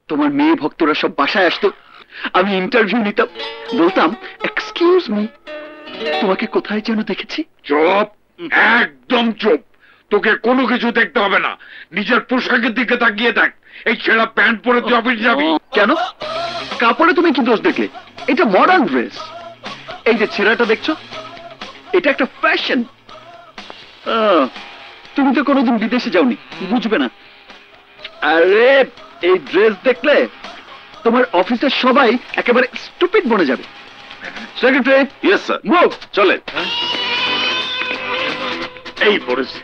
তোমার মেয়ে ভক্তরা সব বাসায় আসতো, আমি ইন্টারভিউ নিতাম, বলতাম এক্সকিউজ মি, তোমাকে কোথায় যেন দেখেছি। চুপ, একদম চুপ। তোকে কোনো কিছু দেখতে হবে না, নিজের পোশাকের দিকে তাকিয়ে দেখ। এই ছেঁড়া প্যান্ট পরে তুই অফিস যাবি কেন? কাপড়ে তুমি কি দোষ দেখলে? এটা মডার্ন ড্রেস। এই যে ছেঁড়াটা দেখছো, এটা একটা ফ্যাশন। তুমি তো কোনোদিন বিদেশে যাওনি, বুঝবে না। আরে এই ড্রেস দেখলে তোমার অফিসের সবাই একেবারে স্টুপিড বনে যাবে। সেক্রেটারি, ইয়েস স্যার, মুভ, চলেন। এই পড়েছে।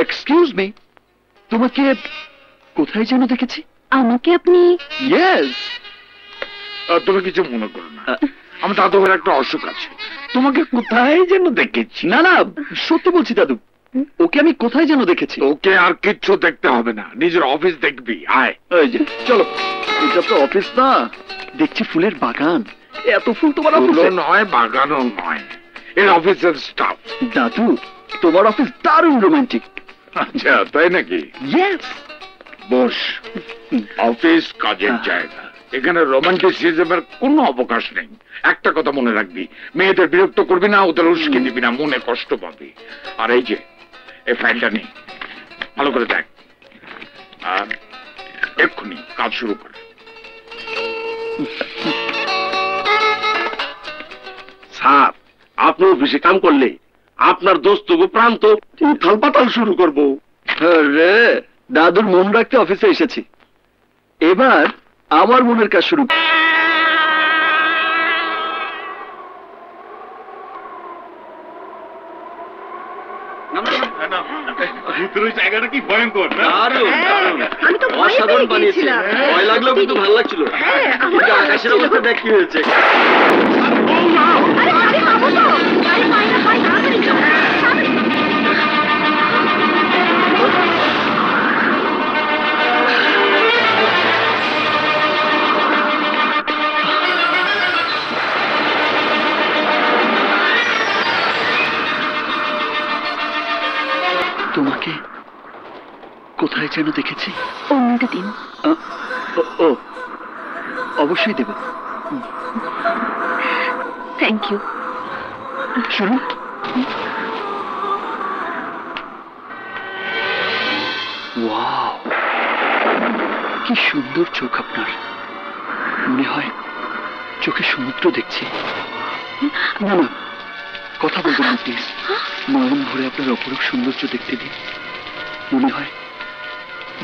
এক্সকিউজ মি, তোমাকে কোথায় যেন দেখেছি। আমাকে আপনি? ইয়েস। তুমি কিছু মনে করো না, আমার দাদুর একটা অসুখ আছে, তোমাকে কোথায় যেন দেখেছি। না না, সত্যি বলছি দাদু, ওকে আমি কোথায় যেন দেখেছি। ওকে আর কিচ্ছু দেখতে হবে না, নিজের অফিস দেখবি, আয়। এই যে চলো, এটা তো অফিস না, দেখছি ফুলের বাগান। এত ফুল তোমার অফিসে? নয়, বাগানও নয়, এর অফিসের স্টাফ। দাদু, তোমার অফিস দারুণ রোমান্টিক। আচ্ছা, তাই নাকি? ইয়েস। বস, অফিস কাজের জায়গা, এখানে রোমান্টিসিজমের কোনো অবকাশ নেই। একটা কথা মনে রাখবি, মেয়েদের বিরক্ত করবি না, ওদের উস্কে দিবি না, মনে কষ্ট পাবি। আর এই যে এই ফাইলটা নেই, ভালো করে দেখ, আর এক্ষুনি কাজ শুরু কর। স্যার, আপনি অফিসে কাম করলে আপনার দোস্ত গো প্রান্ত উথাল পাতাল শুরু করবো। রে, দাদুর মন রাখতে অফিসে এসেছি, এবার আমার মনের কাজ শুরু। জায়গাটা কি ভয়ঙ্কর, অসাধারণ বানিয়েছে। ভয় লাগলেও কিন্তু ভালো লাগছিল। আকাশের অবস্থা দেখ কি হয়েছে। তোমাকে কোথায় যেন দেখেছি। অন্যটা দিন। ও, অবশ্যই দেব। Thank you. শুনুন, ওয়াও, কি সুন্দর চোখ আপনার। মনে হয় চোখে সমুদ্র দেখছি। না না, কথা বলবেন না প্লিজ। নয়ন ভরে আপনার অপরূপ সৌন্দর্য দেখতে দিন। মনে হয়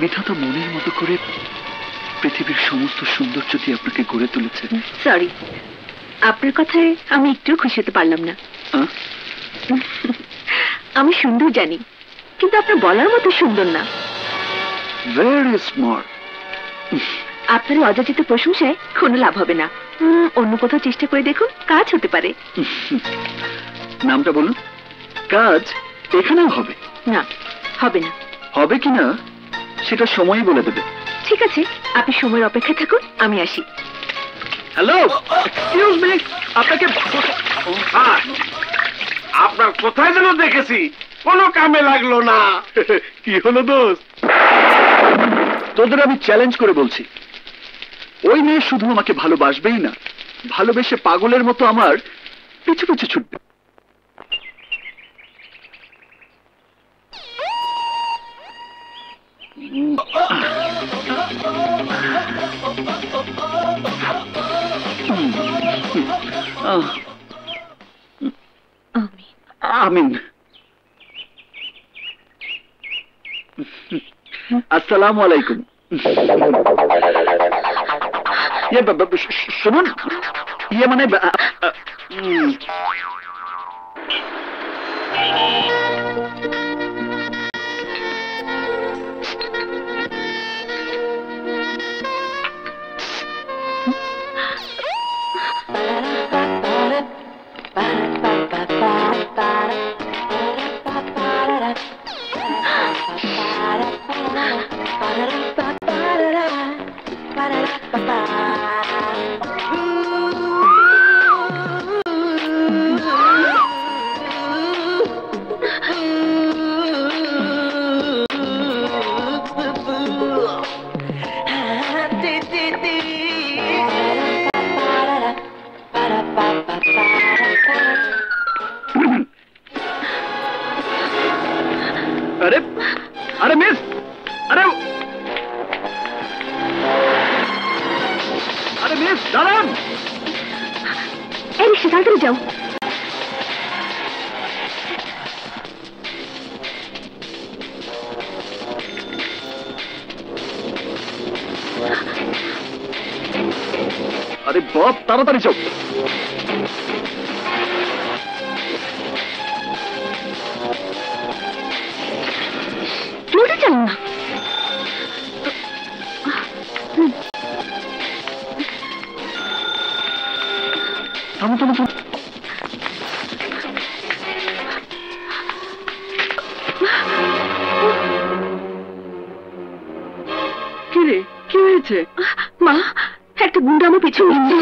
বিধাতা মনের মতো করে পৃথিবীর সমস্ত সৌন্দর্য দিয়ে আপনাকে গড়ে তুলেছে। সরি, আপনার কথায় আমি একটু খুশি হতে পারলাম না। আমি সুন্দর জানি, কিন্তু আপনার বলার মতো সুন্দর না। Very smart. আপনার অযাচিত প্রশংসায় কোনো লাভ হবে না। অন্য কোথাও চেষ্টা করে দেখুন, কাজ হতে পারে। নামটা বলুন। কাজ এখানেও হবে? না, হবে না। হবে কিনা সেটা সময়ই বলে দেবে। ঠিক আছে, আপনি সময়ের অপেক্ষায় থাকুন, আমি আসি। হ্যালো, এক্সকিউজ মি, আপনাকে আপনার কোথায় যেন দেখেছি, কোনো কামে লাগলো না। কি হলো দোস্ত? তোদের আমি চ্যালেঞ্জ করে বলছি, ওই মেয়ে শুধু আমাকে ভালোবাসবেই না, ভালোবেসে পাগলের মতো আমার পিছু পিছু ছুটবে। আমিন। আসসালামু আলাইকুম। শুনুন, ইয়ে মানে এই রিক্সা, তাড়াতাড়ি যাও। আরে বাপ, তাড়াতাড়ি যাও। জলদি যাও না। থামো থামো থামো। কি রে, কি হয়েছে? মা, একটা গুন্ডা আমার পিছু নিচ্ছে।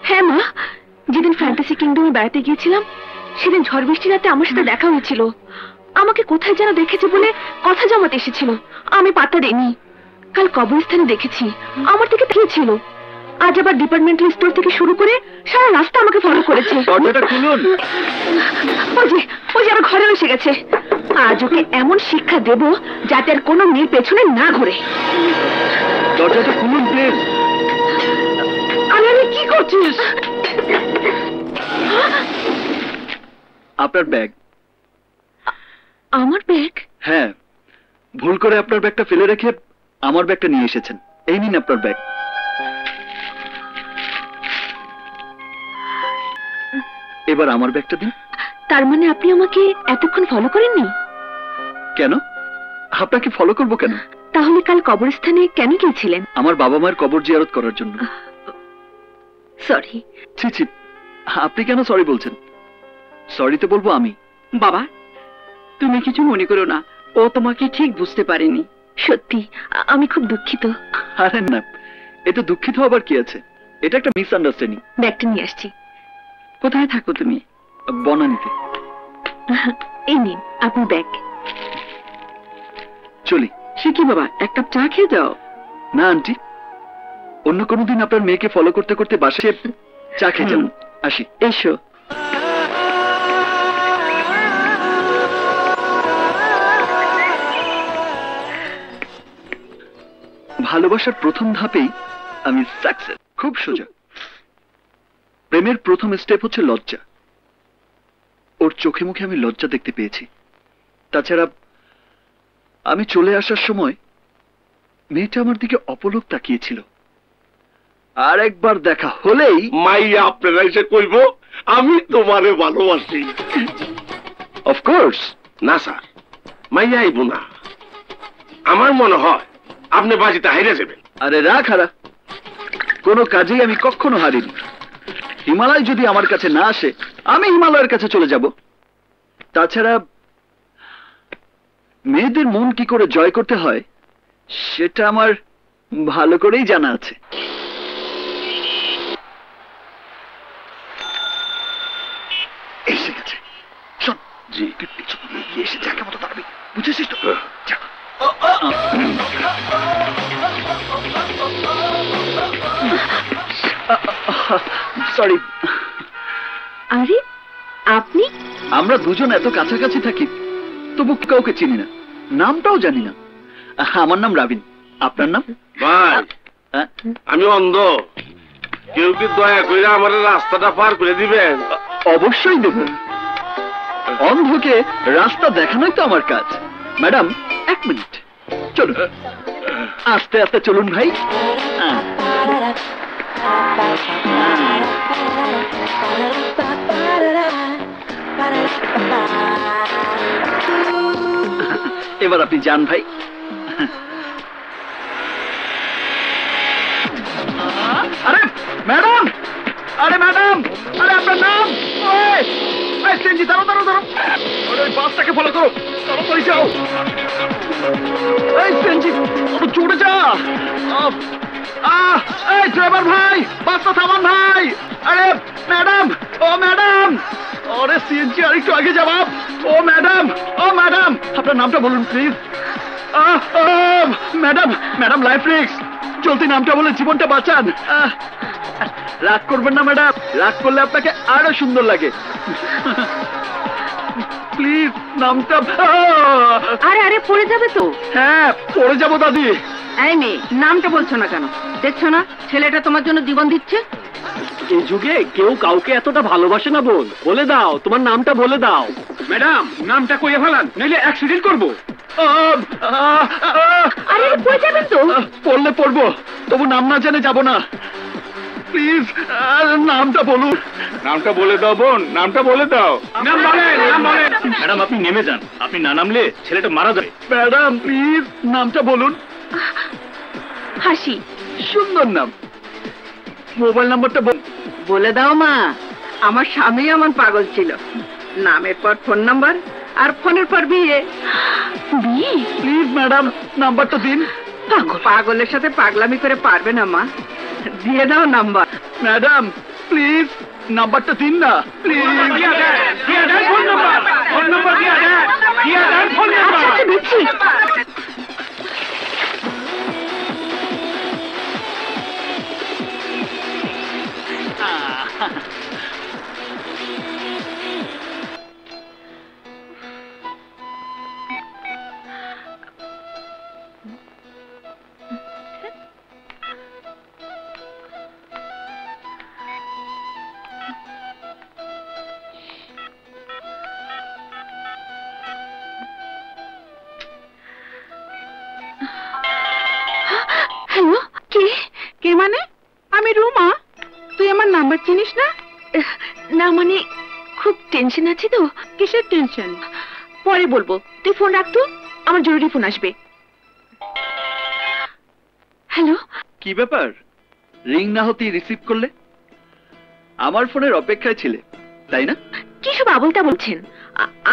হ্যাঁ মা, যেদিন ফ্যান্টাসি কিংডমে বেড়াতে গিয়েছিলাম সেদিন ঝড় বৃষ্টি রাতে আমার সাথে দেখা হয়েছিল। আমাকে কোথায় যেন দেখেছে বলে কথা জমাতে এসেছিল, আমি পাত্তা দেইনি। কাল কবরস্থানে দেখেছি আমার দিকে তাকিয়েছিল। আজ আবার ডিপার্টমেন্টাল স্টোর থেকে শুরু করে সারা রাস্তা আমাকে ফলো করেছে। দরজাটা খুলুন। ওই যে আমার ঘরে এসে গেছে। আজ ওকে এমন শিক্ষা দেব যাতে আর কোনো মেয়ের পেছনে না ঘোরে। দরজাটা খুলুন প্লিজ। আরে কি করছিস? আপনার ব্যাগ। আমার ব্যাগ? হ্যাঁ, ভুল করে আপনার ব্যাগটা ফেলে রেখে আমার ব্যাগটা নিয়ে এসেছেন। এই নিন আপনার ব্যাগ। এবার আমার ব্যাগটা দিন। তার মানে আপনি আমাকে এতক্ষণ ফলো করেননি? কেন? আপনাকে ফলো করবো কেন? তাহলে কাল কবরস্থানে কেন গিয়েছিলেন? আমার বাবা মায়ের কবর জিয়ারত করার জন্য। সরি। ছি ছি, আপনি কেন সরি বলছেন? সরি তো বলবো আমি। বাবা, তুমি কিছু মনে করো না, ও তোমাকে ঠিক বুঝতে পারেনি। সত্যি আমি খুব দুঃখিত। আরে না, এটা দুঃখিত হবার কি আছে? এটা একটা মিসআন্ডারস্ট্যান্ডিং। ব্যাগটা নিয়ে আসছি। কোথায় থাকো তুমি? বনানীতে। এই নিন আপনার ব্যাগ। চলি। সে কি বাবা, এক কাপ চা খেয়ে যাও। না আন্টি, অন্য কোনোদিন আপনার মেয়েকে ফলো করতে করতে বাসায় চা খেয়ে যাবেন। আসি। এসো। ভালোবাসার প্রথম ধাপেই আমি সাকসেস। খুব সোজা। প্রেমের প্রথম স্টেপ হচ্ছে লজ্জা। ওর চোখে মুখে আমি লজ্জা দেখতে পেয়েছি। তাছাড়া আমি চলে আসার সময় মেয়েটা আমার দিকে অপলক তাকিয়েছিল। আর একবার দেখা হলেই মাইয়া আপনারা এসে কইব আমি তোমারে ভালোবাসি। অফকোর্স। না স্যার, মাইয়া আইব না। আমার মনে হয় আপনি বাজিতে হাইরে যাবেন। আরে রাখ হারা, কোনো কাজেই আমি কখনো হারিনি। হিমালয় যদি আমার কাছে না আসে, আমি হিমালয়ের কাছে চলে যাব। তাছাড়া মেয়েদের মন কি করে জয় করতে হয় সেটা আমার ভালো করেই জানা আছে। এসে গেছে। শোন, জি, পিছন দিয়ে গিয়ে এসে যাকে মতো দাঁড়াবি, বুঝেছিস তো? যা। সরি। আরে আপনি? আমরা দুজন এত কাছাকাছি থাকি তবু কাউকে চিনি না, নামটাও জানি না। আমার নাম রাবিন। আপনার নাম? ভাই, আমি অন্ধ। কেউ কি দয়া করে আমার রাস্তাটা পার করে দিবেন? অবশ্যই দেব। অন্ধকে রাস্তা দেখানোই তো আমার কাজ। Madam, 1 minute. চলুন, আস্তে আস্তে চলুন ভাই। এবার আপনি যান ভাই। আরে ম্যাডাম, আরে ম্যাডাম, আরে আপনার নাম? সিএনজি, দাঁড়ো দাঁড়ো দাঁড়ো। ওই বাসটাকে ফলো করো, তাড়াতাড়ি যাও। এই সিএনজি, জোরে যা। এই ড্রাইভার ভাই, বাসটা থামান ভাই। আরে ম্যাডাম, ও ম্যাডাম, আরে সিএনজি আরেকটু আগে যাও। ও ম্যাডাম, ও ম্যাডাম, আপনার নামটা বলুন please. Madam, madam life risk, চলতি নামটা বলে জীবনটা বাঁচান। রাগ করবেন না ম্যাডাম, রাগ করলে আপনাকে আরো সুন্দর লাগে। প্লিজ নামটা। আরে আরে, পড়ে যাবে তো। হ্যাঁ, পড়ে যাবো দাদি। এই মেয়ে, নামটা বলছো না কেন? দেখছো না ছেলেটা তোমার জন্য জীবন দিচ্ছে? এই যুগে কেউ কাউকে এতটা ভালোবাসে না বোন, বলে দাও তোমার নামটা বলে দাও। ম্যাডাম নামটা কইয়া ফেলান, নইলে অ্যাক্সিডেন্ট করবো। আরে পড়ে যাবেন তো। পড়লে পড়বো, তবু নাম না জেনে যাব না। প্লিজ নামটা বলুন। নামটা বলে দাও বোন, নামটা বলে দাও। নাম বলেন, নাম বলেন। ম্যাডাম আপনি নেমে যান, আপনি না নামলে ছেলেটা মারা যাবে। ম্যাডাম প্লিজ নামটা বলুন। হাসি। সুন্দর নাম। মোবাইল নাম্বারটা বলে দাও মা, আমার স্বামী এমন পাগল ছিল, নামের পর ফোন নাম্বার আর ফোনের পর বিয়ে। বিয়ে? প্লিজ ম্যাডাম নাম্বারটা দিন। পাগলের সাথে পাগলামি করে পারবে না মা, দিয়ে দাও নাম্বার। ম্যাডাম প্লিজ নাম্বারটা দিন না প্লিজ। দিয়া দেন, দিয়া দেন ফোন নাম্বার, ফোন নাম্বার দিয়া দেন, দিয়া দেন ফোন নাম্বার। আচ্ছা দিচ্ছি। হ্যালো, কে? কে মানে? আমি রুমা। তুই আমার নাম্বার চিনিস না? না মানে খুব টেনশন আছে তো। কিসের টেনশন? পরে বলবো, তুই ফোন রাখ তো, আমার জরুরি ফোন আসবে। হ্যালো। কি ব্যাপার, রিং না হতেই রিসিভ করলে? আমার ফোনের অপেক্ষায় ছিলে তাই না? কি সব আবলতা বলছেন?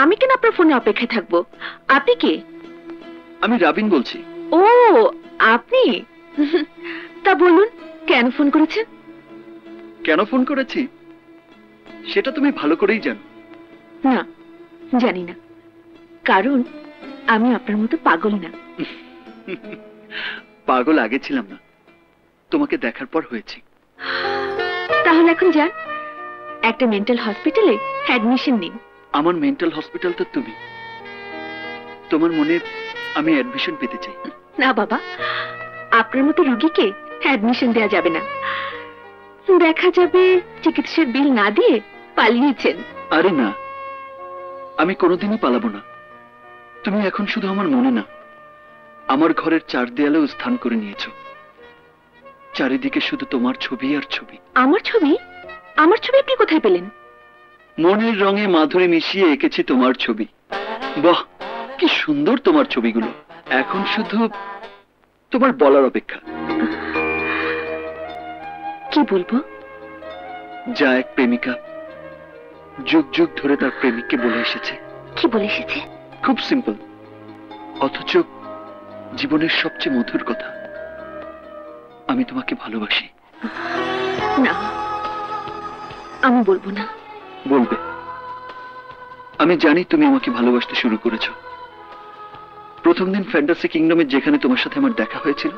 আমি কেন আপনার ফোনে অপেক্ষায় থাকবো? আপনি কে? আমি রাবিন বলছি। ও আপনি? তা বলুন, কেন ফোন করেছেন? কেন ফোন করেছি সেটা তুমি ভালো করেই জানো। না, জানি না, কারণ আমি আপনার মতো পাগল না। পাগল আগে ছিলাম না, তোমাকে দেখার পর হয়েছি। তাহলে এখন যান, একটা মেন্টাল হসপিটালে অ্যাডমিশন নিন। আমার মেন্টাল হসপিটাল তো তুমি। তোমার মনে আমি অ্যাডমিশন পেতে চাই। না বাবা, আপনার মতো রোগীকে অ্যাডমিশন দেওয়া যাবে না। দেখা যাবে চিকিৎসার বিল না দিয়ে পালিয়েছেন। আরে না, আমি কোনোদিনই পালাবো না। তুমি এখন শুধু আমার মনে না, আমার ঘরের চার দেয়ালেও স্থান করে নিয়েছো। চারিদিকে শুধু তোমার ছবি আর ছবি। আমার ছবি? আমার ছবি আপনি কোথায় পেলেন? মনের রঙে মাধুরী মিশিয়ে এঁকেছি তোমার ছবি। বাহ, কি সুন্দর তোমার ছবিগুলো। এখন শুধু তোমার বলার অপেক্ষা। কি বলবো? যা এক প্রেমিকা যুগ যুগ ধরে তার প্রেমিককে বলে এসেছে। কি বলে এসেছে? খুব সিম্পল, অথচ জীবনের সবচেয়ে মধুর কথা, আমি তোমাকে ভালোবাসি। না, আমি বলবো না। বলবে। আমি জানি তুমি আমাকে ভালোবাসতে শুরু করেছো। প্রথম দিন ফ্যান্টাসি কিংডমে যেখানে তোমার সাথে আমার দেখা হয়েছিল,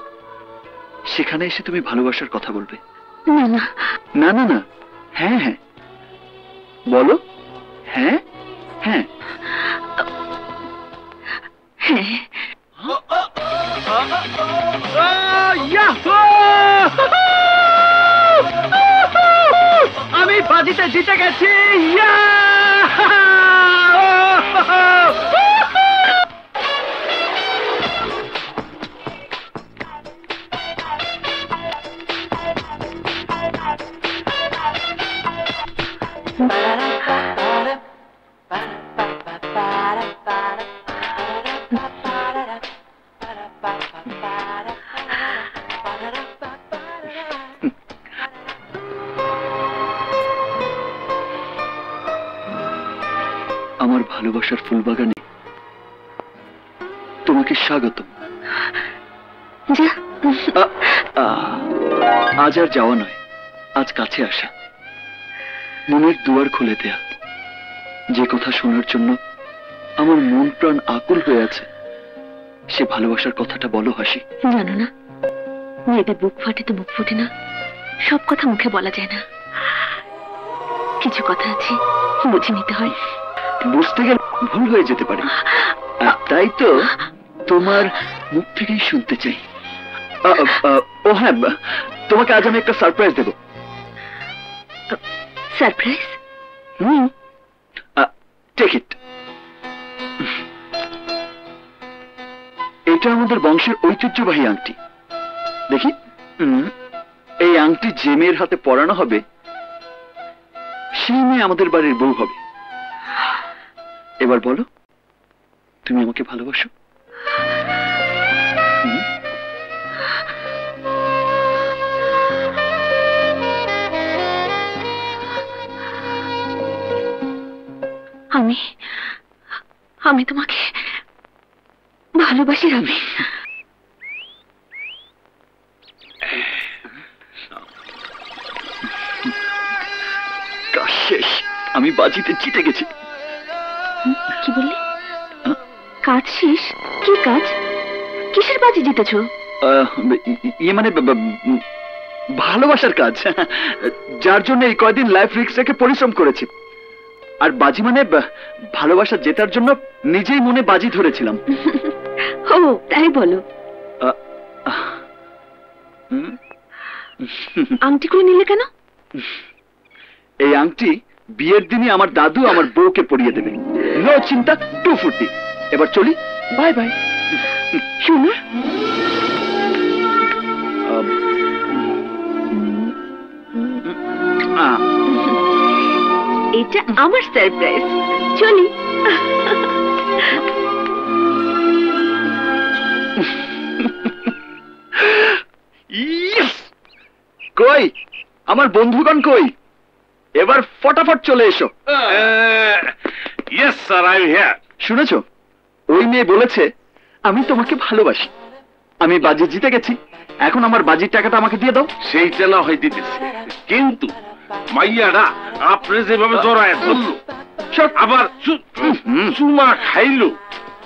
সেখানে এসে তুমি ভালোবাসার কথা বলবে। না না না না না, হ্যাঁ হ্যাঁ বলো। হ্যাঁ হ্যাঁ হ্যাঁ। আমি বাজিতে জিতে গেছি। আমার ভালোবাসার ফুলবাগানে তোমাকে স্বাগত। যা। আজ আর যাওয়া নয়, আজ কাছে আসা, মনের দুয়ার খুলে দেয়া। যে কথা শোনার জন্য আমার মন প্রাণ আকুল হয়ে আছে, সে ভালোবাসার কথাটা বলো হাসি। জানো না, মেয়েদের বুক ফাটে তো মুখ ফুটে না। সব কথা মুখে বলা যায় না, কিছু কথা আছে বুঝে নিতে হয়। বুঝতে গেলে ভুল হয়ে যেতে পারে, আর তাই তো তোমার মুখ থেকেই শুনতে চাই। ও হ্যাঁ, তোমাকে আজ আমি একটা সারপ্রাইজ দেব। সারপ্রাইজ? Take it. এটা আমাদের বংশের ঐতিহ্যবাহী আংটি। দেখি, এই আংটি যে মেয়ের হাতে পরানো হবে সেই মেয়ে আমাদের বাড়ির বউ হবে। এবার বলো, তুমি আমাকে ভালোবাসো? আমি তোমাকে ভালোবাসি রাবি। কাজ শেষ, আমি বাজিতে জিতে গেছি। কি বললি? কাজ শেষ? কি কাজ? কিসের বাজি জিতেছো? ইয়ে মানে ভালোবাসার কাজ, যার জন্য এই কয়দিন লাইফ রিস্ক রেখে পরিশ্রম করেছি। আর বাজি মানে ভালোবাসা জেতার জন্য নিজেই মনে বাজি ধরেছিলাম। ও তাই বলো। আংটি করে নিলে কেন? এই আংটি বিয়ের দিনে আমার দাদু আমার বউকে পরিয়ে দেবে। নো চিন্তা, 240। এবার চলি, বাই বাই। শুনো, এটা আমার সারপ্রাইজ। চলি। কই আমার বন্ধুগণ কই? এবার ফটাফট চলে এসো। Yes sir, I am here. শুনেছো, ওই মেয়ে বলেছে আমি তোমাকে ভালোবাসি। আমি বাজি জিতে গেছি, এখন আমার বাজির টাকাটা আমাকে দিয়ে দাও। সেইটা না হয় দিতেছে, কিন্তু মাইয়ারা আপনি যেভাবে জড়ায় ধরলো, আবার চুমা খাইলো,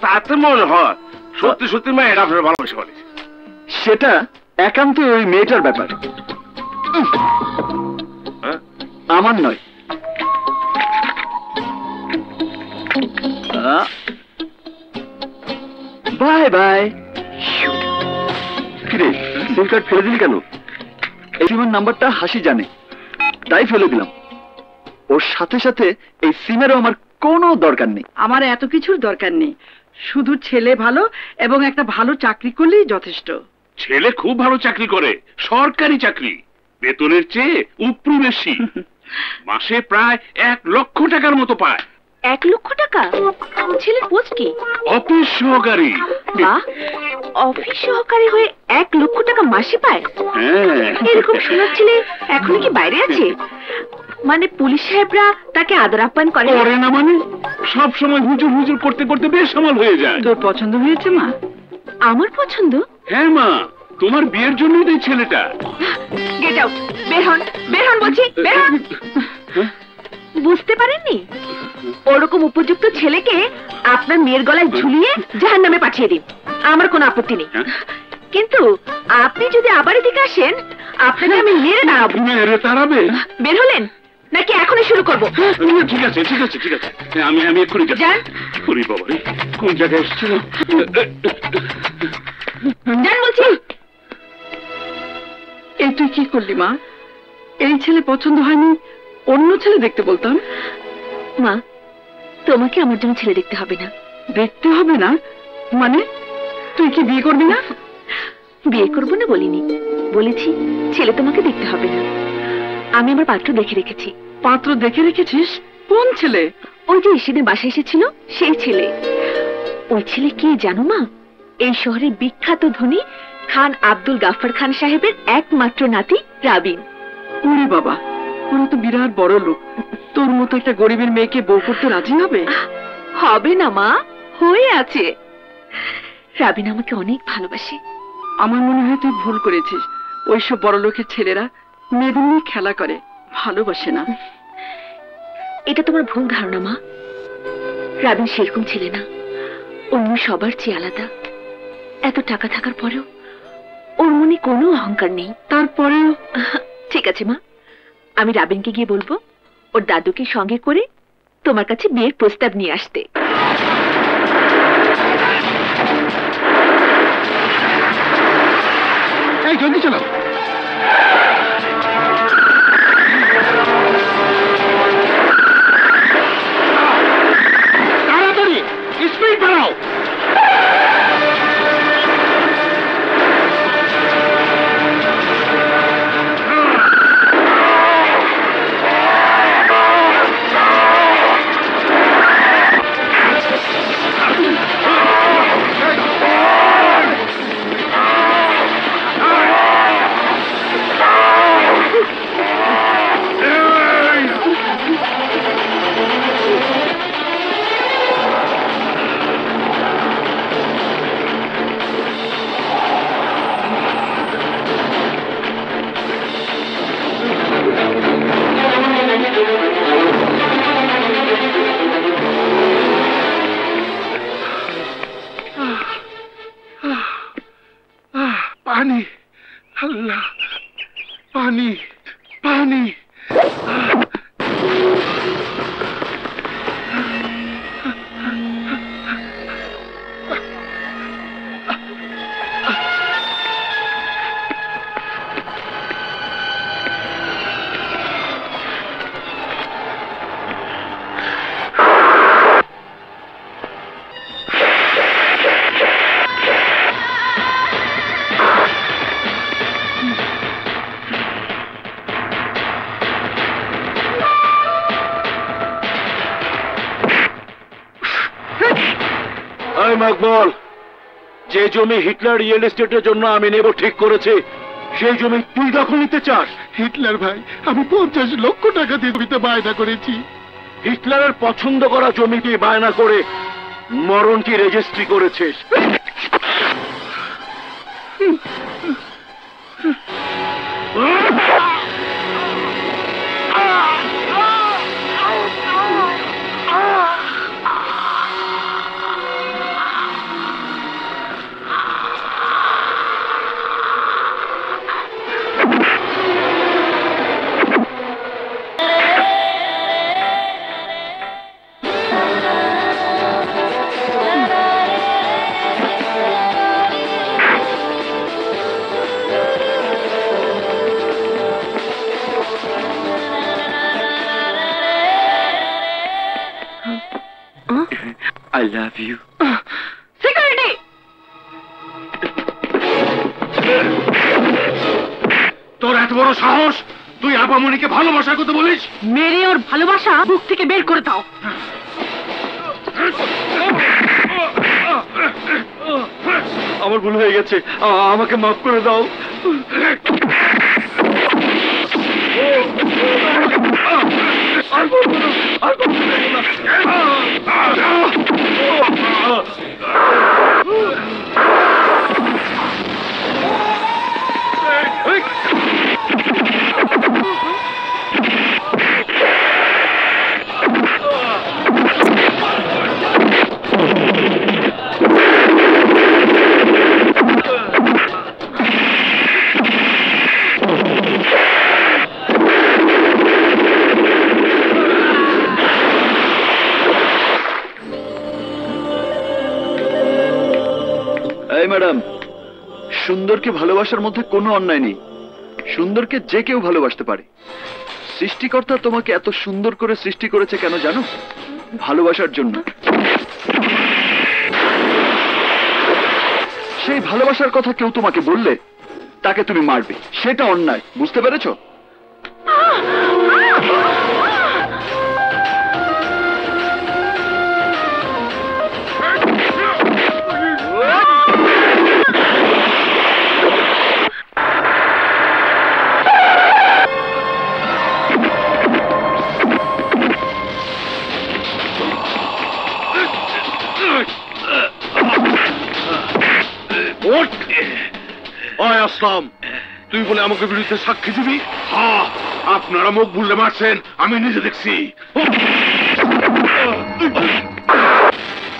তাতে মনে হয় সত্যি সত্যি মায়েরা আপনার ভালোবাসা বলে। সেটা একান্ত ওই মেয়েটার ব্যাপার, আমার নয়। Bye bye. কিরে, সিম কার্ড ফেলে দিলি কেন? এই সিমের নাম্বারটা হাসি জানে, তাই ফেলে দিলাম। ওর সাথে সাথে এই সিমেরও আমার কোনো দরকার নেই। আমার এত কিছুর দরকার নেই, শুধু ছেলে ভালো এবং একটা ভালো চাকরি করলেই যথেষ্ট। ছেলে খুব ভালো চাকরি করে, সরকারি চাকরি, বেতনের চেয়ে উপরি বেশি। মাসে প্রায় 1 লক্ষ টাকার মতো পায়। 1 লক্ষ টাকা? ছেলের পোস্ট কি? অফিস সহকারী। বাহ, অফিস সহকারী হয়ে 1 লক্ষ টাকা মাসে পায়? হ্যাঁ, এরকম শোনার ছেলে এখন কি বাইরে আছে? মানে পুলিশ সাহেবরা তাকে আদর আপ্যায়ন করে না? মানে সব সময় হুজুর হুজুর করতে করতে বেসামাল হয়ে যায়। তোর পছন্দ হয়েছে মা? আমার পছন্দ? হ্যাঁ মা, তোমার বিয়ের জন্যই তো এই ছেলেটা। গেট আউট, বের হন, বের হন বলছি, বের হন। বুঝতে পারেননি? ওরকম উপযুক্ত ছেলেকে আপনার মেয়ের গলায় ঝুলিয়ে জাহান্নামে পাঠিয়ে দিন, আমার কোনো আপত্তি নেই। কিন্তু আপনি যদি আবার এদিকে আসেন, আপনাকে আমি মেরে দাঁড়াবো। মেরে তাড়াবে? বের হলেন নাকি এখনই শুরু করবো? ঠিক আছে ঠিক আছে ঠিক আছে, আমি এক্ষুনি যান। করি বাবা, কোন জায়গায় এসেছিল? যান বলছি। এই তুই কি করলি মা? এই ছেলে পছন্দ হয়নি, অন্য ছেলে দেখতে বলতাম। মা, তোমাকে আমার জন্য ছেলে দেখতে হবে না। দেখতে হবে না মানে? তুই কি বিয়ে করবি না? বিয়ে করবো না বলিনি, বলেছি ছেলে তোমাকে দেখতে হবে না। আমি আমার পাত্র দেখে রেখেছি। পাত্র দেখে রেখেছিস? কোন ছেলে? ওই যে সেদিন বাসায় এসেছিল, সেই ছেলে। ওই ছেলে কি জানো মা? এই শহরের বিখ্যাত ধনী খান আব্দুল গাফফার খান সাহেবের একমাত্র নাতি রাবিন। ওরে বাবা, ওরা তো বিরাট বড় লোক। তোর মতো একটা গরিবের মেয়েকে বউ করতে রাজি হবে? হবে না মা, হয়ে আছে। রাবিন আমাকে অনেক ভালোবাসে। আমার মনে হয় তুই ভুল করেছিস। ওইসব বড় লোকের ছেলেরা মেয়েদের নিয়ে খেলা করে, ভালোবাসে না। এটা তোমার ভুল ধারণা মা। রাবিন সেরকম ছেলে না, অন্য সবার চেয়ে আলাদা। এত টাকা থাকার পরেও ওর মনে কোনো অহংকার নেই। তারপরেও ঠিক আছে মা, আমি রাবিনকে গিয়ে বলবো ওর দাদুকে সঙ্গে করে তোমার কাছে বিয়ের প্রস্তাব নিয়ে আসতে। জলদি চলো। আল্লাহ, পানি পানি। আকবর, যে জমি হিটলার রিয়েল এস্টেটের জন্য আমি নেব ঠিক করেছে, সেই জমি তুই দখল নিতে চাস? হিটলার ভাই, আমি 50 লক্ষ টাকা দিয়ে জমিতে বায়না করেছি। হিটলারের পছন্দ করা জমিকে বায়না করে মরণটি রেজিস্ট্রি করেছিস। I love you. সিকিউরিটি! তোর এত বড় সাহস, তুই আপামনিকে ভালোবাসার কথা বলিস? মেরে ওর ভালোবাসা বুক থেকে বের করে দাও। আমার ভুল হয়ে গেছে, আমাকে মাফ করে দাও। এই ম্যাডাম, সুন্দরকে ভালোবাসার মধ্যে কোনো অন্যায় নেই। সুন্দরকে যে কেউ ভালোবাসতে পারে। সৃষ্টিকর্তা তোমাকে এত সুন্দর করে সৃষ্টি করেছে কেন জানো? ভালোবাসার জন্য। সেই ভালোবাসার কথা কেউ তোমাকে বললে তাকে তুমি মারবে, সেটা অন্যায়। বুঝতে পেরেছো? আসলাম, তুই বলে আমাকে বিরুদ্ধে সাক্ষী দিবি? হ্যাঁ, আপনারা মুখ ভুলে মারছেন, আমি নিজে দেখছি।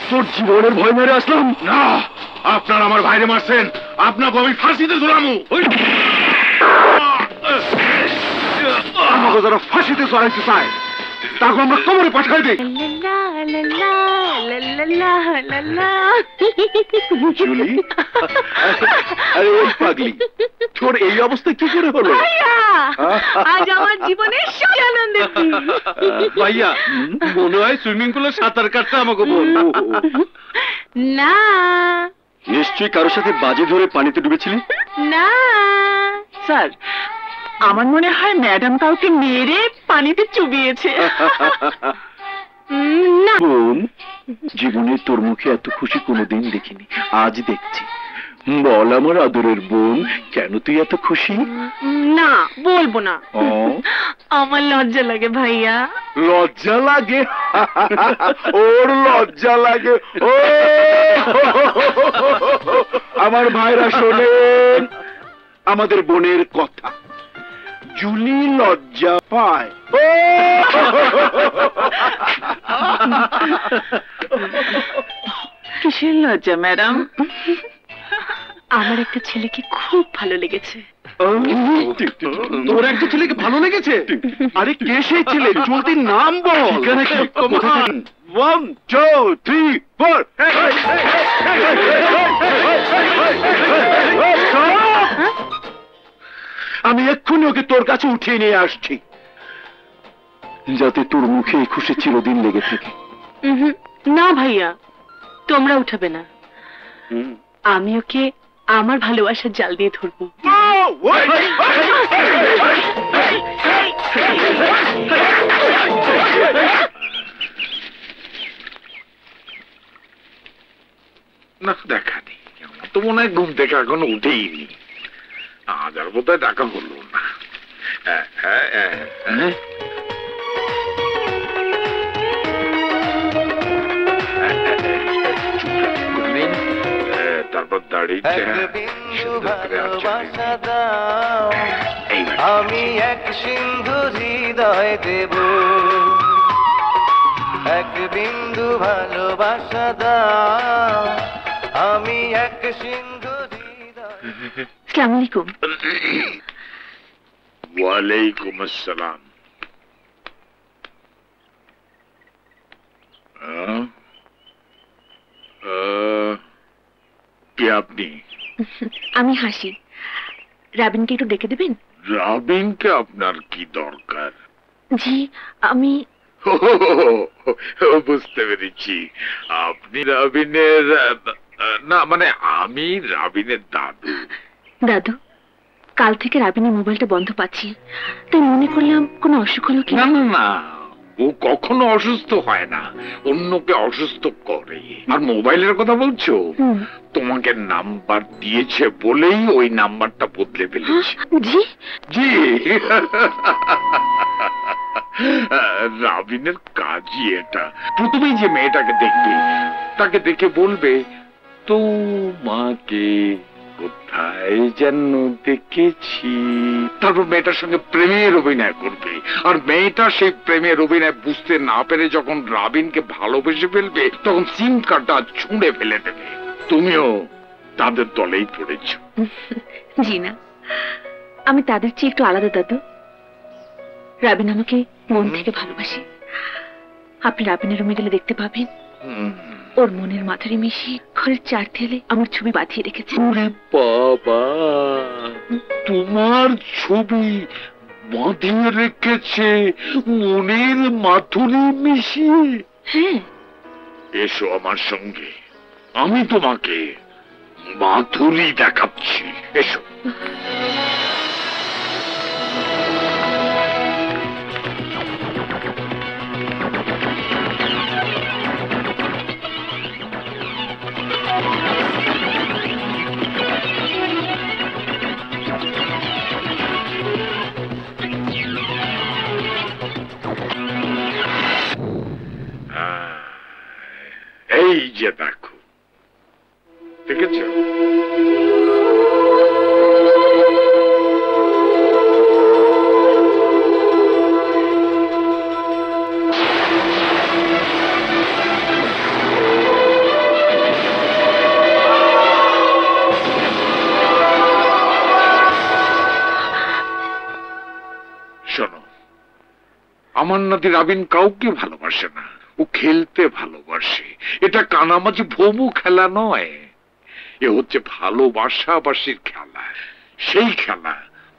তোর জীবনের ভয় মেরে আসলাম না, আপনারা আমার ভাইরে মারছেন, আপনাকে আমি ফাঁসিতে ঝুলামু। আমাকে যারা ফাঁসিতে চড়াইতে চায় তাকে আমরা কোমরে পাঠাই দিই। জুলি, আরে ওই পাগলি, তোর এই অবস্থা কি করে হলো? আজ আমার জীবনের সবচেয়ে আনন্দের দিন। ভাইয়া, মনে হয় সুইমিং পুলে সাঁতার কাটতে আমাকে বল। না নিশ্চয়ই কারোর সাথে বাজে ধরে পানিতে ডুবেছিলি? না স্যার, আমার মনে হয় ম্যাডাম কাউকে মেরে পানিতে চুবিয়েছে। না বোন, জীবনে তোর মুখে এত খুশি কোনোদিন দেখিনি, আজ দেখছি। বল আমার আদরের বোন, কেন তুই এত খুশি? না, বলবো না। ও, আমার লজ্জা লাগে ভাইয়া। লজ্জা লাগে? ওর লজ্জা লাগে? ও আমার ভাইরা শোনেন আমাদের বোনের কথা। জুলি লজ্জা পায়। কিসের লজ্জা ম্যাডাম? আমার একটা ছেলেকে খুব ভালো লেগেছে। তোর একটা ছেলেকে ভালো লেগেছে? আরে কে সেই ছেলে? জলদি নাম বল। ঠিকানা কি? 1 2 3 4 আমি এক্ষুনি ওকে তোর কাছে উঠিয়ে নিয়ে আসছি, যাতে তোর মুখে এই খুশি চিরদিন লেগে থাকে। না ভাইয়া, তোমরা উঠাবে না। আমি ওকে আমার ভালোবাসার জাল দিয়ে ধরবো। না দেখা নেই, আমার তো মনে হয় ঘুম থেকে এখনো উঠেইনি। আজ আর বোধহয় ডাকা হলো না। তারপর দাঁড়িয়ে আমি এক সিন্ধু হৃদয় দেব, এক বিন্দু ভালোবাসা দাও, আমি এক সিন্ধু হৃদয়। আসসালামু আলাইকুম। ওয়ালাইকুম আসসালাম। কে আপনি? আমি হাসি। রাবিনকে একটু ডেকে দেবেন? রাবিনকে আপনার কি দরকার? জি, আমি বুঝতে পেরেছি, আপনি রাবিনের না, মানে আমি রাবিনের দাদু। দাদু, কাল থেকে রাবিনের মোবাইলটা বন্ধ পাচ্ছি, তাই মনে করলাম কোনো অসুখ হলো কি। না না না, ও কখনো অসুস্থ হয় না, অন্যকে অসুস্থ করে। আর মোবাইলের কথা বলছো? তোমাকে নাম্বার দিয়েছে বলেই ওই নাম্বারটা বদলে ফেলেছি। জি জি, রাবিনের কাজই এটা। প্রথমেই যে মেয়েটাকে দেখবে, তাকে দেখে বলবে তোমাকে কোথায় যেন দেখেছি। তারপর মেয়েটার সঙ্গে প্রেমের অভিনয় করবে, আর মেয়েটা সেই প্রেমের অভিনয় বুঝতে না পেরে যখন রাবিনকে ভালোবেসে ফেলবে, তখন সিম কার্ডটা ছুঁড়ে ফেলে দেবে। তুমিও তাদের দলেই পড়েছ। জি না, আমি তাদের চেয়ে একটু আলাদা দাদু। রাবিন আমাকে মন থেকে ভালোবাসে। আপনি রাবিনের রুমে গেলে দেখতে পাবেন, ওর মনের মাথায় মিশিয়ে ঘরের চার দেয়ালে আমার ছবি বাঁধিয়ে রেখেছে। ওরে বাবা, তোমার ছবি বাঁধিয়ে রেখেছে মনের মাধুরী মিশিয়ে? হ্যাঁ। এসো আমার সঙ্গে, আমি তোমাকে মাধুরী দেখাচ্ছি। এসো। এই যে দেখো, দেখেছ? শোনো, আমার নাতি রাবিন কাউকে ভালোবাসে না, ও খেলতে ভালোবাসে। এটা কানামাছি ভমু খেলা নয়, এ হচ্ছে ভালোবাসাবাসির খেলা। সেই খেলা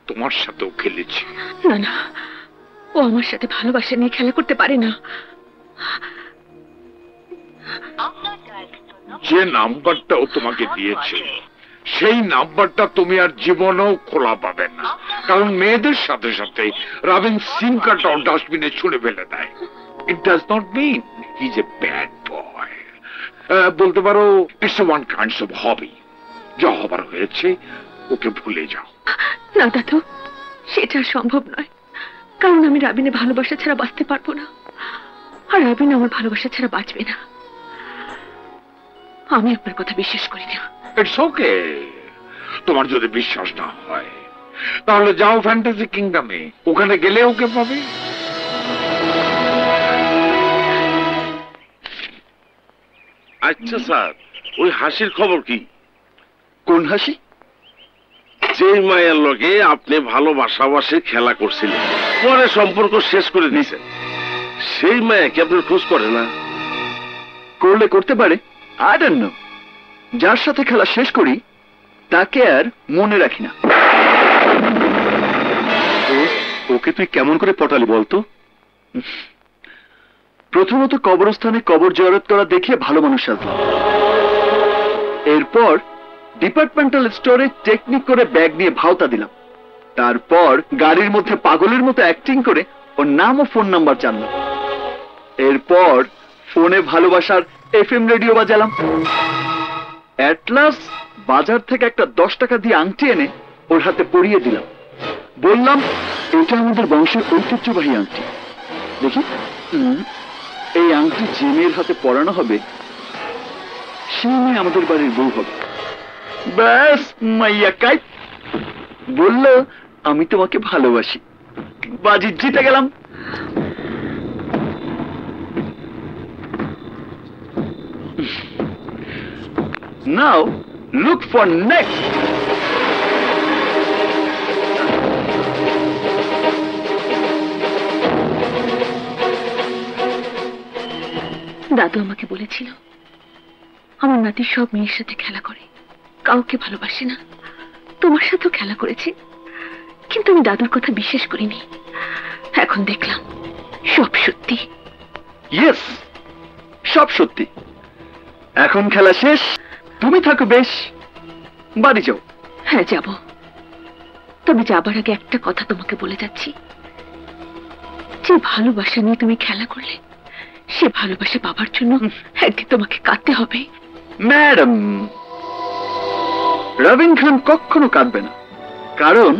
তোমার সাথেও খেলেছে। না না, ও আমার সাথে ভালোবাসা নিয়ে খেলা করতে পারে না। যে নাম্বারটা ও তোমাকে দিয়েছে, সেই নাম্বারটা তুমি আর জীবনেও খোলা পাবে না, কারণ মেয়েদের সাথে সাথে রাবিন সিম কার্ডটা ডাস্টবিনে ছুঁড়ে ফেলে দেয়। It does not mean he is a bad boy. বলতে পারো it's one kinds of hobby. যা হবার হয়েছে ওকে ভুলে যাও। না দাদু, সেটা সম্ভব নয়, কারণ আমি রাবিনের ভালোবাসা ছাড়া বাঁচতে পারবো না, আর রাবিন আমার ভালোবাসা ছাড়া বাঁচবে না। আমি আপনার কথা বিশ্বাস করি না। ইটস ওকে, তোমার যদি বিশ্বাস না হয় তাহলে যাও ফ্যান্টাসি কিংডমে, ওখানে গেলে ওকে পাবে। আচ্ছা স্যার, ওই হাসির খবর কি? কোন হাসি? যেই মায়ের লগে আপনি ভালোবাসাবাসি খেলা করছিলেন, পরে সম্পর্ক শেষ করে দিয়েছেন, সেই মায়া কি আপনার খোঁজ করে না? করলে করতে পারে, আই ডোন্ট নো। যার সাথে খেলা শেষ করি তাকে আর মনে রাখি না। ওকে তুই কেমন করে পটালি বলতো? প্রথমত কবরস্থানে কবর জিয়ারত করা দেখিয়ে ভালো মানুষ সাজলাম। এরপর ডিপার্টমেন্টাল স্টোরে টেকনিক করে ব্যাগ নিয়ে ভাওতা দিলাম। তারপর গাড়ির মধ্যে পাগলের মতো অ্যাক্টিং করে ওর নাম ও ফোন নাম্বার জানলাম। এরপর ফোনে ভালোবাসার এফএম রেডিও বাজালাম। অ্যাট লাস্ট বাজার থেকে একটা 10 টাকা দিয়ে আংটি এনে ওর হাতে পরিয়ে দিলাম। বললাম, এটা আমাদের বংশের ঐতিহ্যবাহী আংটি, দেখি এই আংটি যে মেয়ের হাতে পরানো হবে সেই মেয়ে আমাদের বাড়ির বউ হবে। ব্যাস, মাইয়া কাই বলল, আমি তোমাকে ভালোবাসি। বাজি জিতে গেলাম। নাও লুক ফর নেক্সট। দাদু আমাকে বলেছিল আমার নাতি সব মেয়ের সাথে খেলা করে, কাউকে ভালোবাসে না। তোমার সাথেও খেলা করেছে, কিন্তু আমি দাদুর কথা বিশ্বাস করিনি। এখন দেখলাম সব সত্যি। ইয়েস, সব সত্যি। এখন খেলা শেষ, তুমি থাকো বেশ, বাড়ি যাও। হ্যাঁ যাব, তবে যাবার আগে একটা কথা তোমাকে বলে যাচ্ছি। যে ভালোবাসা নিয়ে তুমি খেলা করলে, সে ভালোবাসা পাবার জন্য একদিন তোমাকে কাঁদতে হবে। ম্যাডাম, রবিন খান কখনো কাঁদবে না, কারণ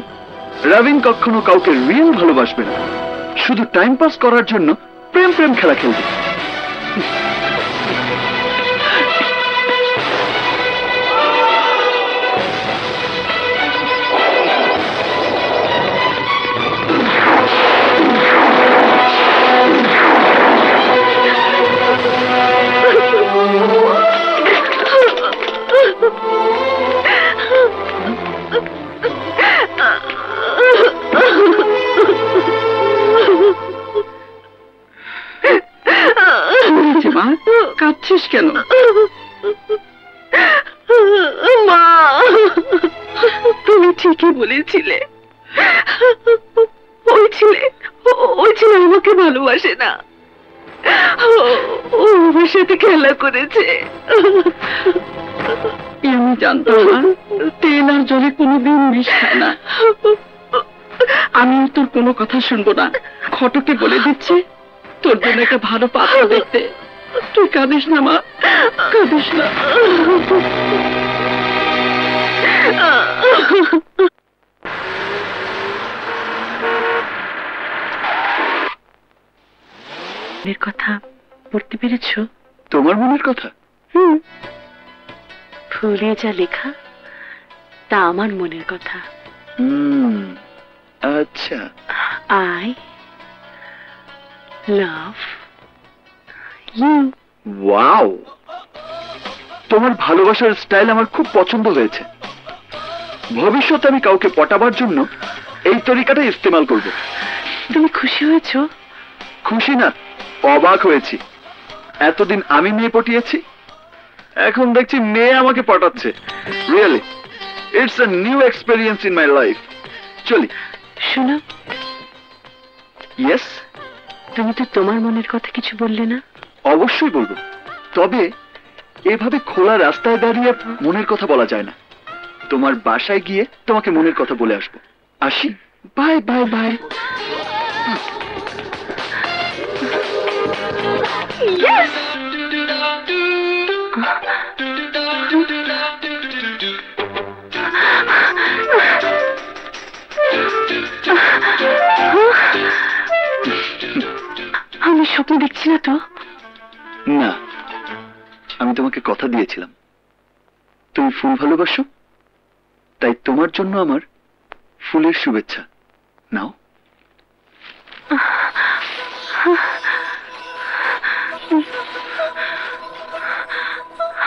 রবিন কখনো কাউকে রিয়েল ভালোবাসবে না, শুধু টাইম পাস করার জন্য প্রেম প্রেম খেলা খেলবে। কাঁদছিস কেন? মা, তুমি ঠিকই বলেছিলে, ওই ছেলে আমাকে ভালোবাসে না, ও আমার সাথে খেলা করেছে। আমি জানতাম না, তেল আর জলে কোনোদিন মিশ খায় না। আমি তোর কোনো কথা শুনবো না। খটকে বলে দিচ্ছি তোর জন্য একটা ভালো পাত্র দেখতে। তুই কাঁদিস না মা, কাঁদিস না। মনের কথা পড়তে পেরেছ? তোমার মনের কথা? ফুলে যা লেখা তা আমার মনের কথা। আচ্ছা। I love you. ওয়াও, তোমার ভালোবাসার স্টাইল আমার খুব পছন্দ হয়েছে। ভবিষ্যতে আমি কাউকে পটাবার জন্য এই তরিকাটা ইস্তেমাল করব। তুমি খুশি হয়েছো? খুশি না, অবাক হয়েছি। এতদিন আমি মেয়ে পটিয়েছি, এখন দেখছি মেয়ে আমাকে পটাচ্ছে। Really it's a new experience in my life. চলি। শোনো, ইয়েস। তুমি তো তোমার মনের কথা কিছু বললে না। অবশ্যই বলবো, তবে এভাবে খোলা রাস্তায় দাঁড়িয়ে মনের কথা বলা যায় না। তোমার বাসায় গিয়ে তোমাকে মনের কথা বলে আসবো। আসি, বাই বাই বাই। আমি স্বপ্ন দেখছি না তো? না, আমি তোমাকে কথা দিয়েছিলাম তুমি ফুল ভালোবাসো, তাই তোমার জন্য আমার ফুলের শুভেচ্ছা নাও।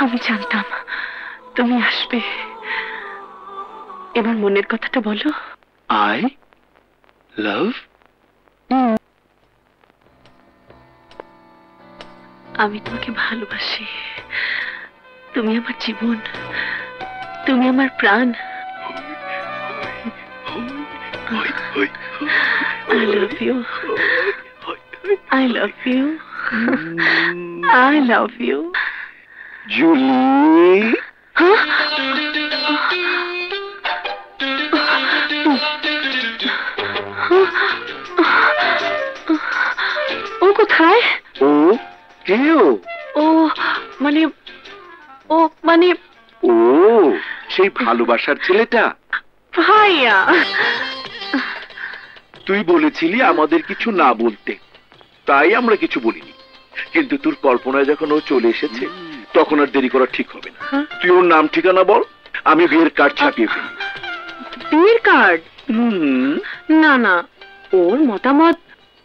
আমি জানতাম তুমি আসবে। এবার মনের কথাটা বলো। আই লাভ আমি তোমাকে ভালোবাসি। তুমি আমার জীবন, তুমি আমার প্রাণ। I love you. I love you. I love you. Julie, Huh? ও কোথায়? ও কেউ? ও মানে ও মানে ও সেই ভালোবাসার ছেলেটা। ভাইয়া। তুই বলেছিলি আমাদের কিছু না বলতে, তাই আমরা কিছু বলিনি। কিন্তু তোর কল্পনায় যখন ও চলে এসেছে, তখন আর দেরি করা ঠিক হবে না। তুই ওর নাম ঠিকানা বল, আমি বিয়ের কার্ড ছাপিয়ে ফেলি। বিয়ের কার্ড? না না, ওর মতামত।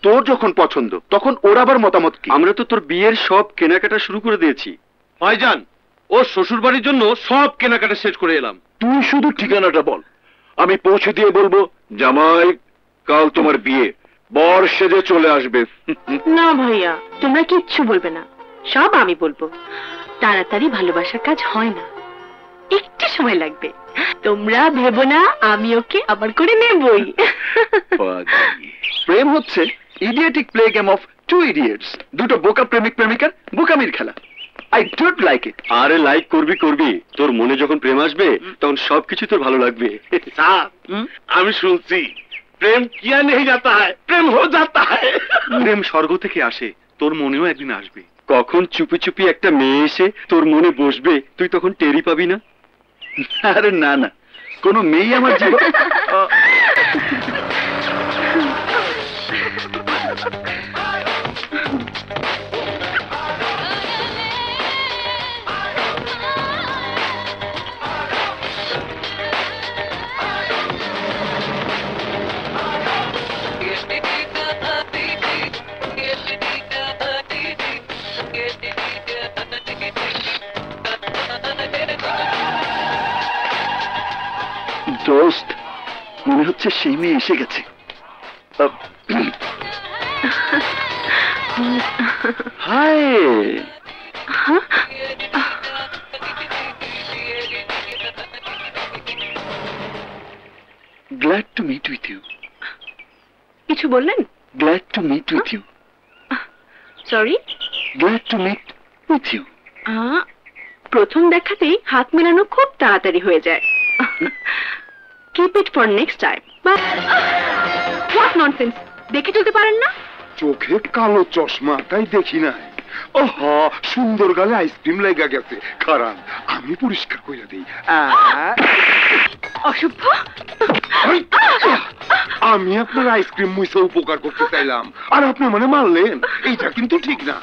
তোর যখন পছন্দ তখন ওর আবার মতামত কি? আমরা তো তোর বিয়ের সব কেনাকাটা শুরু করে দিয়েছি ভাইজান। ওর শ্বশুর বাড়ির জন্য সব কেনাকাটা শেষ করে এলাম। তুই শুধু ঠিকানাটা বল, আমি পৌঁছে দিয়ে বলবো, জামাই কাল তোমার বিয়ে, বর সেজে চলে আসবে। না ভাইয়া, তোমরা কিচ্ছু বলবে না, সব আমি বলবো। তাড়াতাড়ি ভালোবাসার কাজ হয় না, একটু সময় লাগবে। তোমরা ভেবো না, আমি ওকে আবার করে নেবই। প্রেম হচ্ছে idiotic play game of two idiots, দুটো বোকা প্রেমিক প্রেমিকার বোকামির খেলা। I don't like it. আরে লাইক করবি করবি, তোর মনে যখন প্রেম আসবে তখন সবকিছু তোর ভালো লাগবে। স্যার, আমি শুনছি প্রেম কিয়া নেই যাতা হয়, প্রেম হো যাতা হয়। প্রেম স্বর্গ থেকে আসে, তোর মনেও একদিন আসবে। কখন চুপি চুপি একটা মেয়ে এসে তোর মনে বসবে, তুই তখন টেরি পাবি না। আরে না না, কোনো মেয়ে আমার জীবন। দোস্ত, মনে হচ্ছে সেই মেয়ে এসে গেছে। High. Glad to meet with you. কিছু বললেন? Glad to meet with you. Sorry? Glad to meet with you. প্রথম দেখাতেই হাত মেলানো খুব তাড়াতাড়ি হয়ে যায়। Keep it for next time. What nonsense! দেখে চলতে পারেন না? চোখে কালো চশমা, তাই দেখি না। ওহা, সুন্দর গালে আইসক্রিম লেগে গেছে, খারাপ আমি পরিষ্কার করে দিই। অসভ্য! আমি আপনার আইসক্রিম মুছে উপকার করতে চাইলাম, আর আপনি মানে মারলেন, এইটা কিন্তু ঠিক না।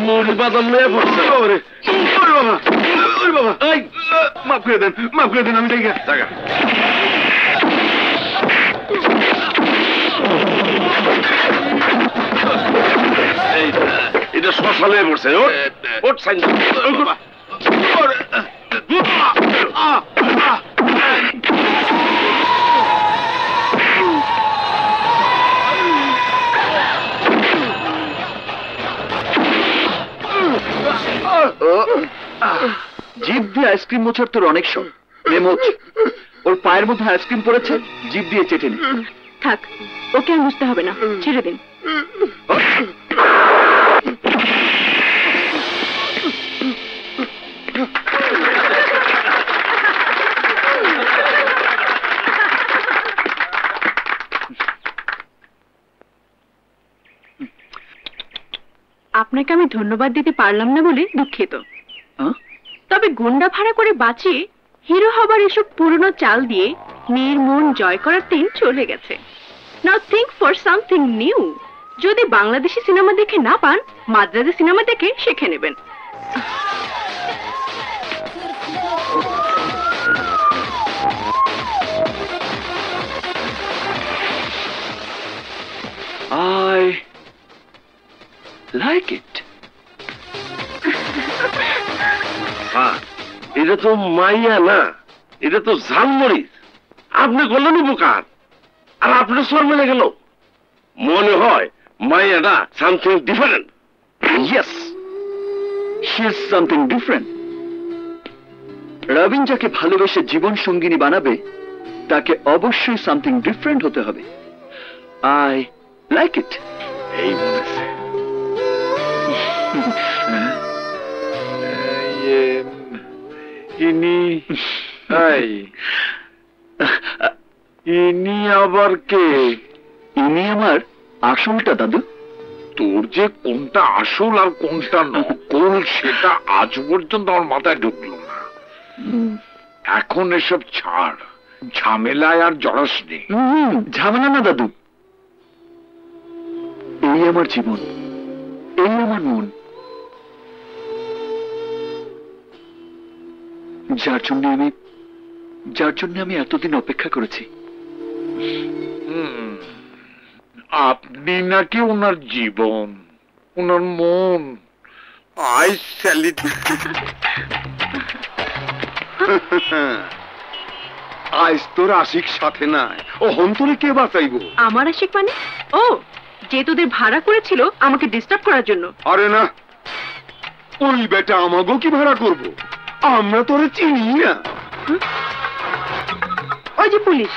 মুড়ি বাদাম নিয়ে পড়ছে। বাবা, মাফ করে দেন, মাফ করে দেন, আমি ঠিক আছে। এটা শ্মশানে পড়ছে। ওট সাইন। জিভ দিয়ে আইসক্রিম মোছার তোর অনেক শখ। মোচ, ওর পায়ের মধ্যে আইসক্রিম পড়েছে, জিভ দিয়ে চেটে নে। থাক, ওকে আর বুঝতে হবে না, ছেড়ে দিন। আপনাকে আমি ধন্যবাদ দিতে পারলাম না বলে দুঃখিত। তবে গুন্ডা ভাড়া করে বাঁচিয়ে হিরো হবার এসব পুরনো চাল দিয়ে মেয়ের মন জয় করার দিন চলে গেছে। নাও থিঙ্ক ফর সামথিং নিউ। যদি বাংলাদেশি সিনেমা দেখে না পান, মাদ্রাজি সিনেমা দেখে শিখে নেবেন। I like it. এটা তো মাইয়া না, এটা তো ঝালমরিচ। আপনি করলেন উপকার আর আপনার স্বর মেলে গেল। মনে হয় মাইয়াটা something different. Yes, she is something different. Robin যাকে ভালোবেসে জীবন সঙ্গিনী বানাবে, তাকে অবশ্যই সামথিং ডিফারেন্ট হতে হবে। I like it. এই বলেছে। ইনি আবার কে? ইনি আমার আসলটা দাদু। তোর যে কোনটা আসল আর কোনটা নকল সেটা আজ পর্যন্ত আমার মাথায় ঢুকলো না। এখন এসব ছাড়, ঝামেলায় আর জড়াস নেই। ঝামেলা না দাদু, এই আমার জীবন, এই আমার মন, যার জন্য আমি এতদিন অপেক্ষা করেছি। আপনি নাকি ওনার জীবন, ওনার মন। আই স্যালিড। আজ তোর আশিক সাথে নাই, ও হন্তরে কে বাঁচাইব? আমার আশিক মানে? ও, যে তোদের ভাড়া করেছিল আমাকে ডিস্টার্ব করার জন্য। আরে না, ওই বেটা আমাগো কি ভাড়া করব? আমরা তোরে চিনি না। ওই যে পুলিশ।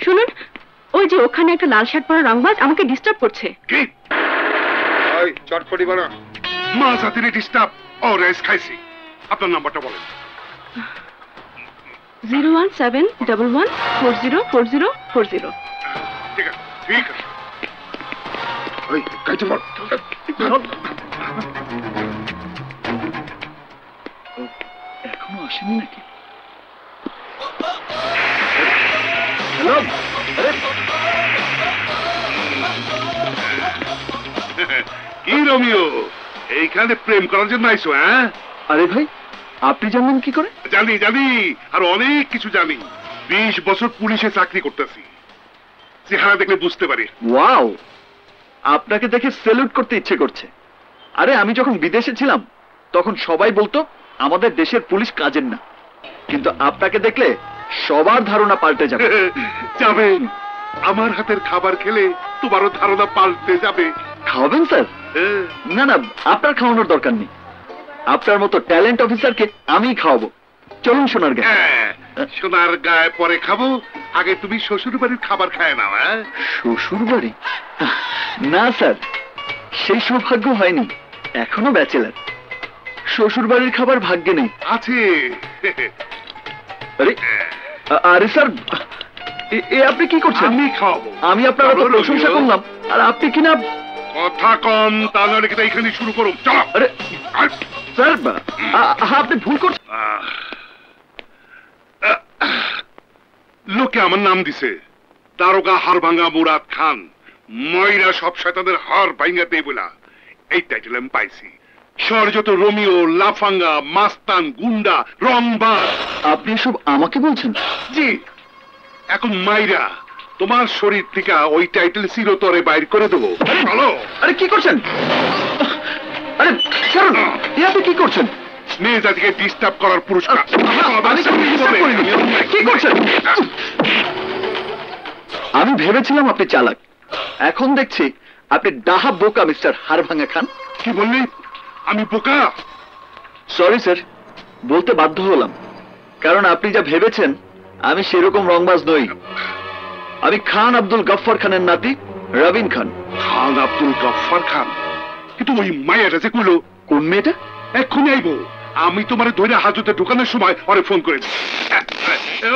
শুনুন, ওই যে ওখানে একটা লাল শার্ট পরা রংবাজ আমাকে ডিস্টার্ব করছে। কি? ওই চটপটি বানা মা জাতিরে ডিস্টার্ব ও রেস খাইছি। আপনার নাম্বারটা বলেন। 01711404040। ঠিক আছে, ঠিক আছে। ওই কাইতে বল। এখনো আসেনি নাকি? কি রোমিও, এইখানে প্রেম করার জন্য আইসো? হ্যাঁ, আরে ভাই, আপনি জানেন কি করে? জানি জানি, আর অনেক কিছু জানি। 20 বছর পুলিশে চাকরি করতেছি, চেহারা দেখলে বুঝতে পারি। ওয়াও, আপনাকে দেখে স্যালুট করতে ইচ্ছে করছে। আরে আমি যখন বিদেশে ছিলাম তখন সবাই বলতো আমাদের দেশের পুলিশ কাজের না, কিন্তু আপনাকে দেখলে সবার ধারণা পাল্টে যাবে। যাবে, আমার হাতের খাবার খেলে তোমারও ধারণা পাল্টে যাবে। খাওয়াবেন স্যার? না না, আপনার খাওয়ানোর দরকার নেই। আপনার মতো ট্যালেন্ট অফিসারকে আমি খাওয়াবো। চলুন সোনার গায়ে। সোনার গায়ে পরে খাবো, আগে তুমি শ্বশুর বাড়ির খাবার খায় নাও। শ্বশুর বাড়ি? না স্যার, সেই সৌভাগ্য হয়নি, এখনো ব্যাচেলার। শ্বশুর বাড়ির খাবার ভাগ্যে নেই। আছে। আরে আরে স্যার, এ আপনি কি করছেন? আমি খাওয়াবো। আমি আপনার এত প্রশংসা করলাম আর আপনি কিনা কথা কম, তাহলে কিন্তু এখানে শুরু করুন। চলো। আরে স্যার, আপনি ভুল করছেন। লোকে আমার নাম দিছে দারোগা হাড়ভাঙ্গা মুরাদ খান। ময়রা সব শয়তানদের হাড় ভাঙ্গা দেই বলা এই টাইটেল আমি পাইছি। শহর যত রোমিও, লাফাঙ্গা, মাস্তান, গুন্ডা, রংবাজ। আপনি এসব আমাকে বলছেন? জি, এখন মাইরা তোমার শরীর থেকে ওই টাইটেল চিরতরে বাইর করে দেবো। চলো। আরে কি করছেন? আরে ছাড়ুন, এ আপনি কি করছেন? মেয়ে জাতিকে ডিস্টার্ব করার পুরস্কার। আমি কোনো disturb করিনি। কি করছেন? আমি ভেবেছিলাম আপনি চালাক, এখন দেখছি আপনি ডাহা বোকা মিস্টার হাড়ভাঙ্গা খান। কি বললি? আমি বোকা? সরি স্যার, বলতে বাধ্য হলাম, কারণ আপনি যা ভেবেছেন আমি সেরকম রংবাজ নই। আমি খান আব্দুল গফফার খানের নাতি রবিন খান। খান আব্দুল গফফার খান? কিন্তু ওই মায়াটা যে কইলো। কোন মেয়েটা? এক্ষুনি আইবো। আমি তোমার ধৈর্য হাজতে ঢোকানোর সময় ওরে ফোন করেছি।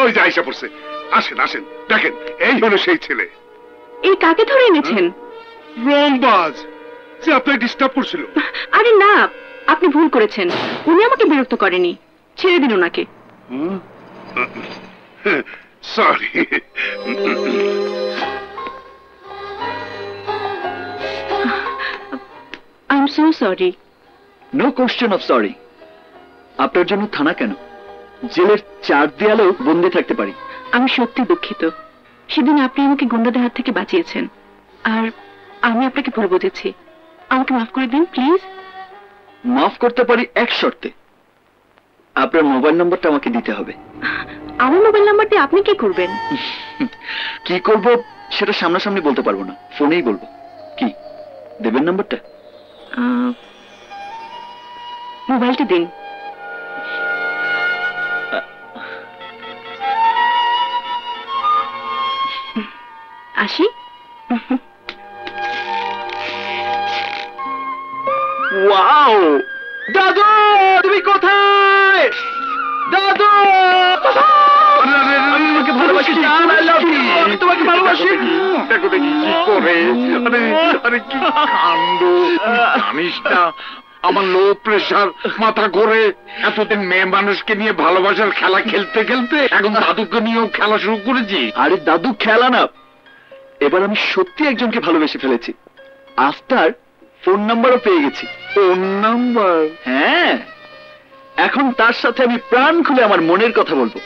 ওই যে আইসা পড়ছে। আসেন আসেন, দেখেন এই হলো সেই ছেলে। এই কাকে ধরে এনেছেন? রংবাজ যে আপনাকে ডিস্টার্ব করছিল। আরে না, আপনি ভুল করেছেন। উনি আমাকে বিরক্ত করেনি, ছেড়ে দিন ওনাকে। Sorry. I am so sorry. No question of sorry. আপনার জন্য থানা কেন, জেলের 4 দেয়ালেও বন্দি থাকতে পারি। আমি সত্যি দুঃখিত, সেদিন আপনি আমাকে গুন্ডাদের হাত থেকে বাঁচিয়েছেন, আর আমি আপনাকে ভুল বুঝেছি। আমাকে মাফ করে দিন প্লিজ। মাফ করতে পারি এক শর্তে, আপনার মোবাইল নাম্বারটা আমাকে দিতে হবে। আমার মোবাইল নাম্বার দিয়ে আপনি কি করবেন? কি করব সেটা সামনাসামনি বলতে পারবো না, ফোনেই বলবো। কি দেবেন নাম্বারটা? মোবাইলটা দিন। আসি। ওয়াও, দাদু তুমি কোথায়? দাদু আমি তোমাকে ভালোবাসি, আমি তোমাকে ভালোবাসি। দেখো দেখি কি করে। আরে আরে কি কাণ্ড, জানিস না আমার লো প্রেশার, মাথা ঘোরে। এতদিন মেয়ে মানুষকে নিয়ে ভালোবাসার খেলা খেলতে খেলতে এখন দাদুকে নিয়েও খেলা শুরু করেছি। আরে দাদু খেলা না, এবার আমি সত্যি একজনকে ভালোবেসে ফেলেছি। আজ তার ফোন নাম্বারও পেয়ে গেছি। Phone number? হ্যাঁ, এখন তার সাথে আমি প্রাণ খুলে আমার মনের কথা বলবো।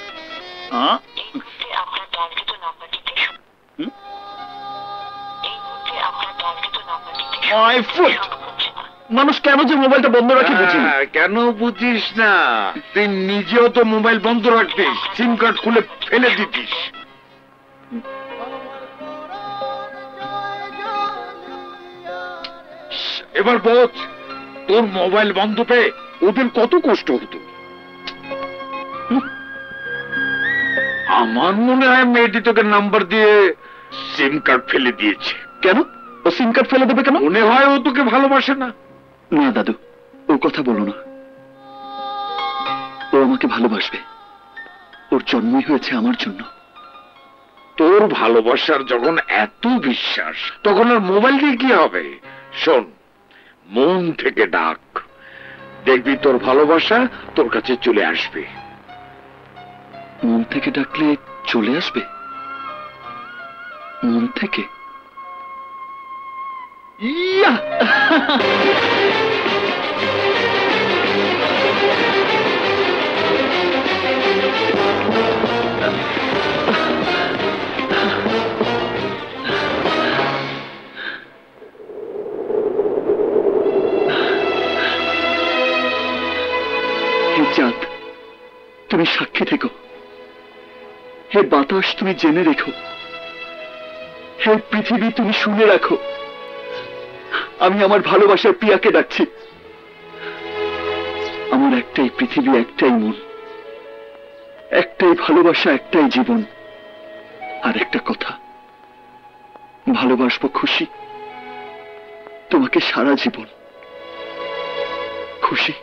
মানুষ কেন যে মোবাইলটা বন্ধ রাখে বুঝি না। কেন বুঝিস না? তুই নিজেও তো মোবাইল বন্ধ রাখতিস, সিম কার্ড খুলে ফেলে দিতিস। এবার বোঝ, তোর মোবাইল বন্ধ পেয়ে ওদের কত কষ্ট হতো। আমার মনে হয় মেয়েটি তোকে নাম্বার দিয়ে সিম কার্ড ফেলে দিয়েছে। কেন ও সিম কার্ড ফেলে দেবে কেন? মনে হয় ও তোকে ভালোবাসে না। না দাদু, ও কথা বলো না। ও আমাকে ভালোবাসবে, ওর জন্মই হয়েছে আমার জন্য। তোর ভালোবাসার যখন এত বিশ্বাস, তখন আর মোবাইল দিয়ে কি হবে? শোন, মন থেকে ডাক, দেখবি তোর ভালোবাসা তোর কাছে চলে আসবে। মন থেকে ডাকলে চলে আসবে? মন থেকে? ইয়া! হে চাঁদ, তুমি সাক্ষী থেকো। হে বাতাস, তুমি জেনে রেখো। হে পৃথিবী, তুমি শুনে রাখো। আমি আমার ভালোবাসার প্রিয়াকে ডাকছি। আমার একটাই পৃথিবী, একটাই মন, একটাই ভালোবাসা, একটাই জীবন। আর একটা কথা, ভালোবাসবো খুশি, তোমাকে সারা জীবন। খুশি,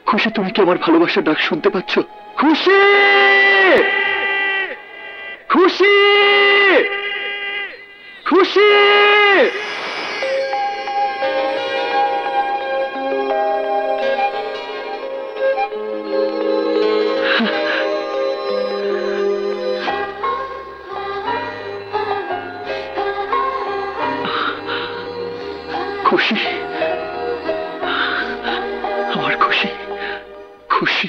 খুশি, তুমি কি আমার ভালোবাসার ডাক শুনতে পাচ্ছ? খুশি, খুশি, খুশি। খুশি, আমার খুশি, খুশি।